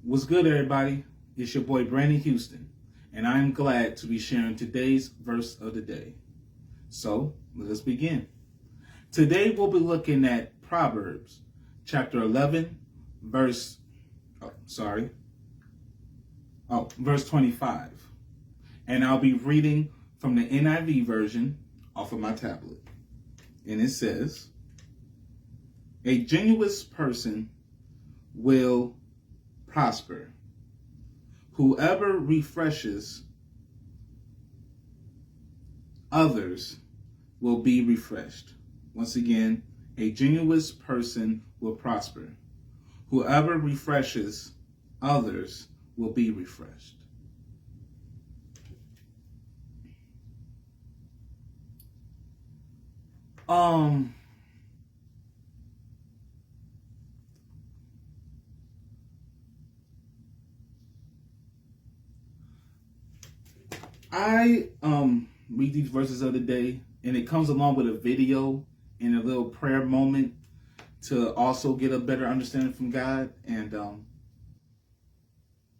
What's good, everybody? It's your boy Brandon Houston, and I'm glad to be sharing today's verse of the day. So, let us begin. Today we'll be looking at Proverbs chapter 11, verse 25. And I'll be reading from the NIV version off of my tablet. And it says, "A generous person will prosper. Whoever refreshes others will be refreshed." Once again, a generous person will prosper. Whoever refreshes others will be refreshed. I read these verses of the day, and it comes along with a video and a little prayer moment to also get a better understanding from God. And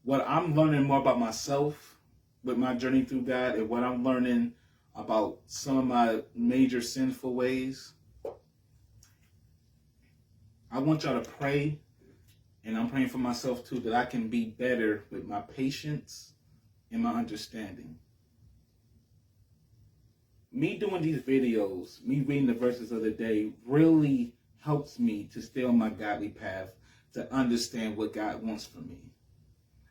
what I'm learning more about myself with my journey through God, and what I'm learning about some of my major sinful ways, I want y'all to pray, and I'm praying for myself too, that I can be better with my patience and my understanding. Me doing these videos, me reading the verses of the day, really helps me to stay on my godly path, to understand what God wants from me.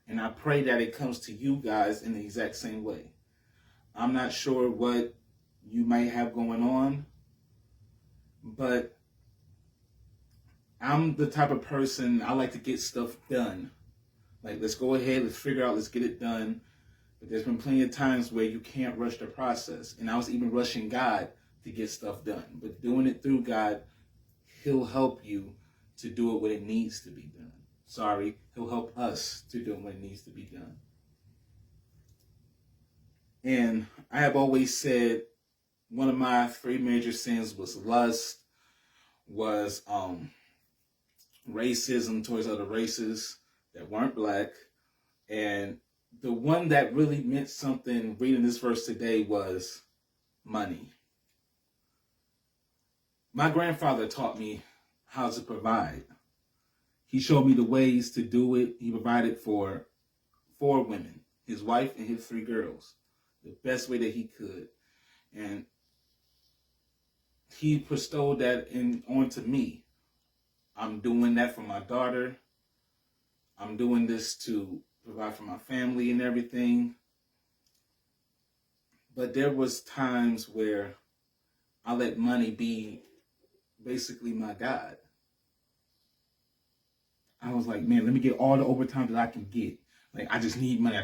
And I pray that it comes to you guys in the exact same way. I'm not sure what you might have going on, but I'm the type of person, I like to get stuff done. Like, let's go ahead, let's figure out, let's get it done. But there's been plenty of times where you can't rush the process. And I was even rushing God to get stuff done. But doing it through God, He'll help you to do it when it needs to be done. He'll help us to do it when it needs to be done. And I have always said one of my three major sins was lust, was racism towards other races that weren't black, and the one that really meant something reading this verse today was money. My grandfather taught me how to provide. He showed me the ways to do it. He provided for 4 women, his wife and his 3 girls, the best way that he could. And he bestowed that onto me. I'm doing that for my daughter. I'm doing this to provide for my family and everything. But there was times where I let money be basically my God. I was like, man, let me get all the overtime that I can get. Like, I just need money.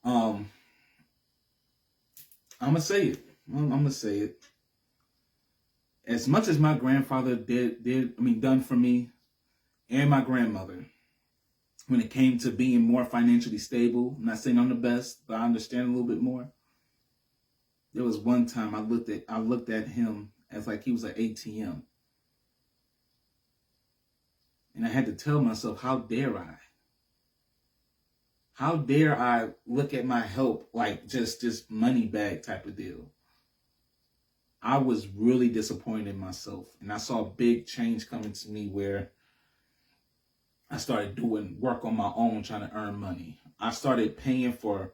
I'm gonna say it. I'm gonna say it. As much as my grandfather done for me, and my grandmother, when it came to being more financially stable, I'm not saying I'm the best, but I understand a little bit more. There was one time I looked at him as like he was an ATM. And I had to tell myself, how dare I? How dare I look at my help like just money bag type of deal? I was really disappointed in myself. And I saw a big change coming to me where I started doing work on my own, trying to earn money. I started paying for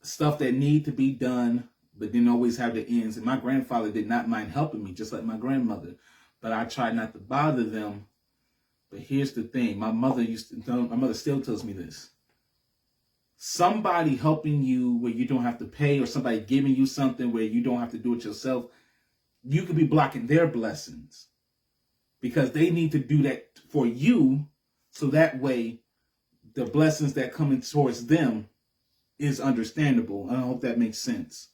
stuff that need to be done, but didn't always have the ends. And my grandfather did not mind helping me, just like my grandmother. But I tried not to bother them. But here's the thing. My mother still tells me this. Somebody helping you where you don't have to pay, or somebody giving you something where you don't have to do it yourself, you could be blocking their blessings. Because they need to do that for you, so that way the blessings that come in towards them is understandable. I hope that makes sense.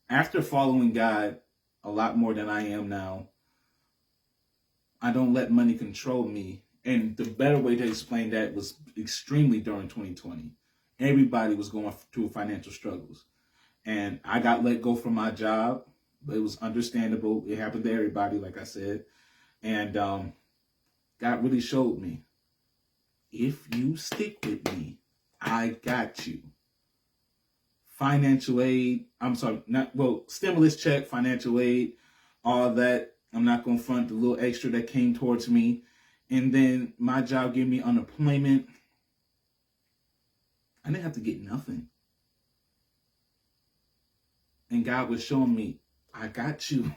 After following God a lot more than I am now, I don't let money control me. And the better way to explain that was extremely during 2020. Everybody was going through financial struggles. And I got let go from my job, but it was understandable. It happened to everybody, like I said. And God really showed me. if you stick with me, I got you. Financial aid, stimulus check, financial aid, all that. I'm not going to front the little extra that came towards me. And then my job gave me unemployment. I didn't have to get nothing. And God was showing me, I got you.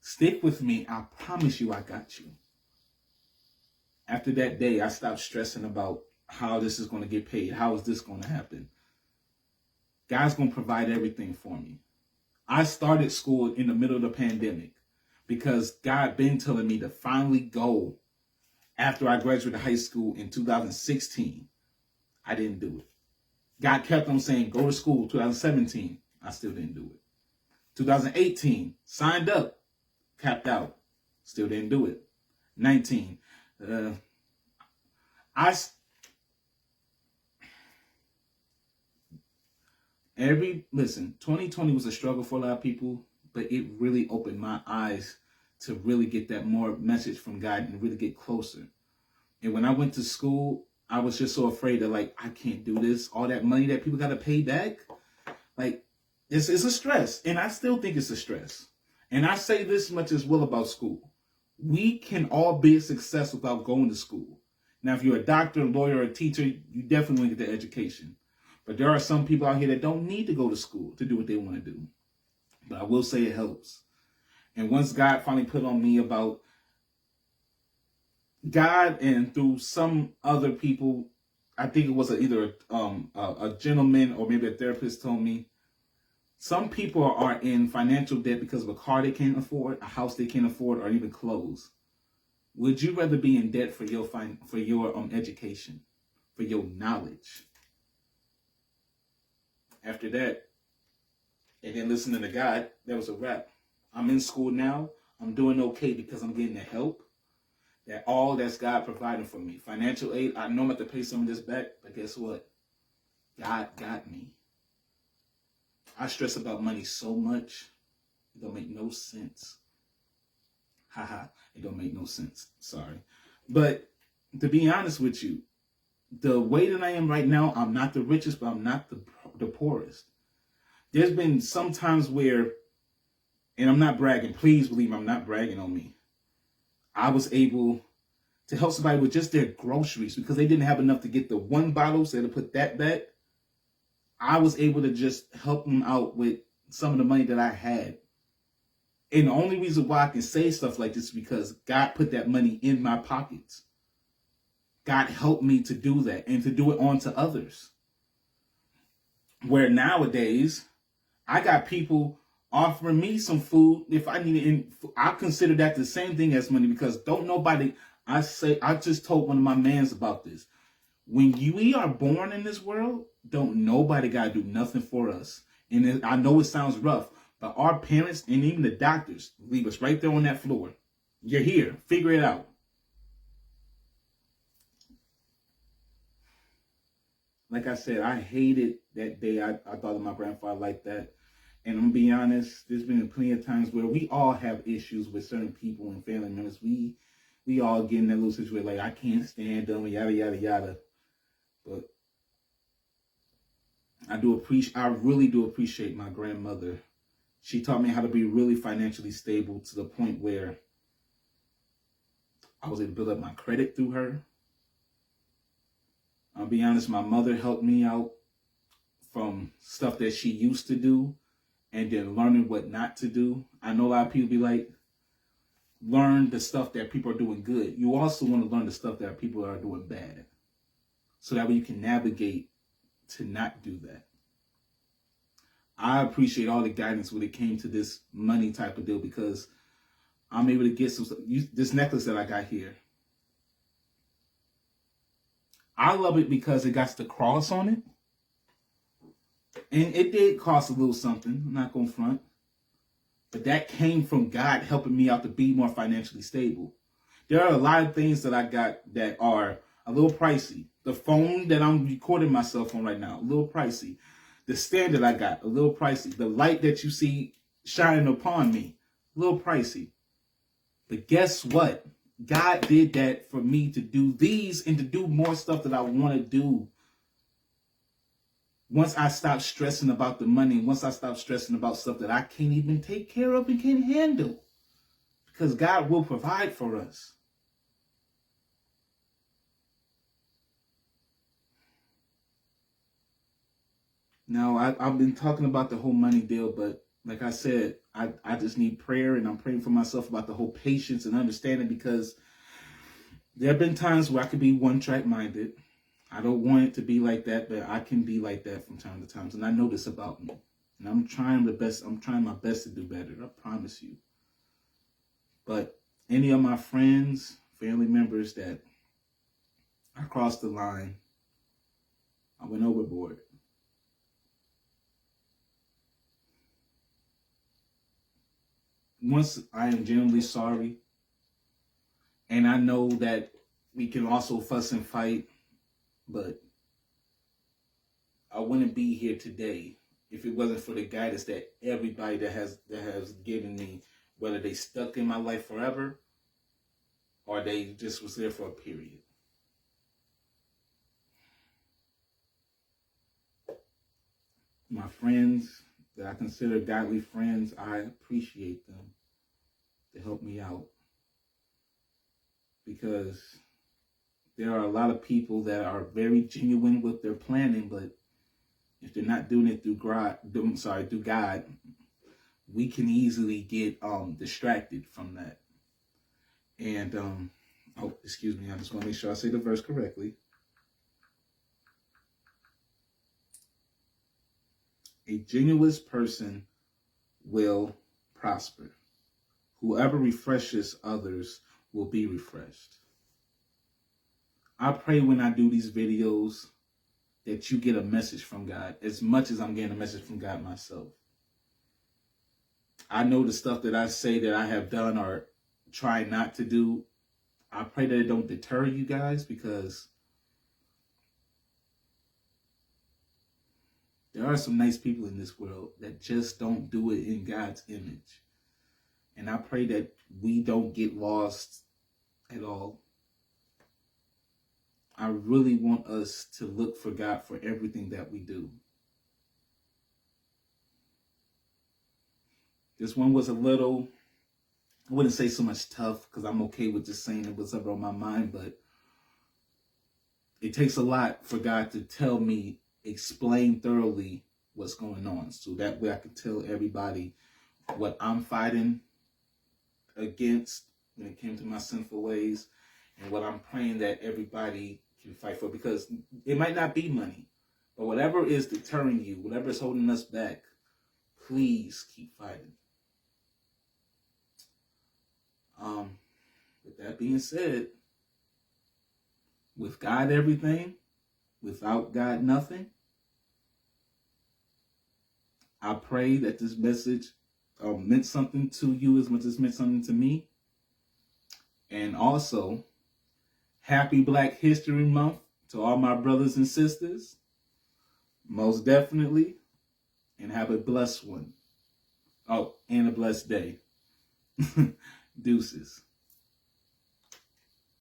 Stick with me. I promise you I got you. After that day, I stopped stressing about how this is going to get paid. How is this going to happen? God's going to provide everything for me. I started school in the middle of the pandemic because God been telling me to finally go after I graduated high school in 2016. I didn't do it. God kept on saying, go to school. 2017, I still didn't do it. 2018, signed up, capped out, still didn't do it. 19, 2020 was a struggle for a lot of people, but it really opened my eyes to really get that more message from God and really get closer. And when I went to school, I was just so afraid that, like, I can't do this. All that money that people got to pay back, like, it's a stress. And I still think it's a stress. And I say this much as well about school. We can all be a success without going to school. Now, if you're a doctor, a lawyer, or a teacher, you definitely want to get the education. But there are some people out here that don't need to go to school to do what they want to do. But I will say it helps. And once God finally put on me about God, and through some other people, I think it was either a gentleman or maybe a therapist told me, some people are in financial debt because of a car they can't afford, a house they can't afford, or even clothes. Would you rather be in debt for your education, for your knowledge? After that, and then listening to God, that was a wrap. I'm in school now. I'm doing okay because I'm getting the help. That's God providing for me. Financial aid, I know I'm going to have to pay some of this back, but guess what? God got me. I stress about money so much, it don't make no sense. It don't make no sense. Sorry. But to be honest with you, the way that I am right now, I'm not the richest, but I'm not the poorest. There's been some times where, and I'm not bragging, please believe me, I'm not bragging on me. I was able to help somebody with just their groceries because they didn't have enough to get the one bottle, so they had to put that back. I was able to just help them out with some of the money that I had. And the only reason why I can say stuff like this is because God put that money in my pockets. God helped me to do that and to do it on to others. Where nowadays, I got people offering me some food if I need it. And I consider that the same thing as money because I just told one of my mans about this. When we are born in this world, don't nobody got to do nothing for us. And I know it sounds rough, but our parents and even the doctors leave us right there on that floor. You're here. Figure it out. Like I said, I hated that day. I thought of my grandfather like that. And I'm going to be honest, there's been plenty of times where we all have issues with certain people and family members. We all get in that little situation like, I can't stand them, yada, yada, yada. But I really do appreciate my grandmother. She taught me how to be really financially stable to the point where I was able to build up my credit through her. I'll be honest, my mother helped me out from stuff that she used to do and then learning what not to do. I know a lot of people be like, learn the stuff that people are doing good. You also want to learn the stuff that people are doing bad. So that way you can navigate to not do that. I appreciate all the guidance when it came to this money type of deal because I'm able to get this necklace that I got here. I love it because it got the cross on it. And it did cost a little something. I'm not going to front. But that came from God helping me out to be more financially stable. There are a lot of things that I got that are a little pricey. The phone that I'm recording myself on right now, a little pricey. The stand that I got, a little pricey. The light that you see shining upon me, a little pricey. But guess what? God did that for me to do these and to do more stuff that I want to do. Once I stop stressing about the money, once I stop stressing about stuff that I can't even take care of and can't handle, because God will provide for us. Now, I've been talking about the whole money deal, but like I said, I just need prayer, and I'm praying for myself about the whole patience and understanding, because there have been times where I could be one-track minded. I don't want it to be like that, but I can be like that from time to time. And I know this about me. And I'm trying my best to do better. I promise you. But any of my friends, family members that I crossed the line, I went overboard. Once I am genuinely sorry, and I know that we can also fuss and fight, but I wouldn't be here today if it wasn't for the guidance that everybody that has given me, whether they stuck in my life forever or they just was there for a period. My friends that I consider godly friends, I appreciate them to help me out, because there are a lot of people that are very genuine with their planning, but if they're not doing it through God, we can easily get distracted from that. And excuse me, I just want to make sure I say the verse correctly. A genuine person will prosper. Whoever refreshes others will be refreshed. I pray when I do these videos that you get a message from God as much as I'm getting a message from God myself. I know the stuff that I say that I have done or try not to do. I pray that it don't deter you guys, because there are some nice people in this world that just don't do it in God's image. And I pray that we don't get lost at all. I really want us to look for God for everything that we do. This one was a little, I wouldn't say so much tough, because I'm okay with just saying what's ever on my mind, but it takes a lot for God to tell me, explain thoroughly what's going on, so that way I can tell everybody what I'm fighting against when it came to my sinful ways, and what I'm praying that everybody can fight for, because it might not be money, but whatever is deterring you, whatever is holding us back, please keep fighting. With that being said, with God everything, without God nothing, I pray that this message meant something to you as much as it meant something to me. And also, happy Black History Month to all my brothers and sisters. Most definitely. And have a blessed one. Oh, and a blessed day. Deuces.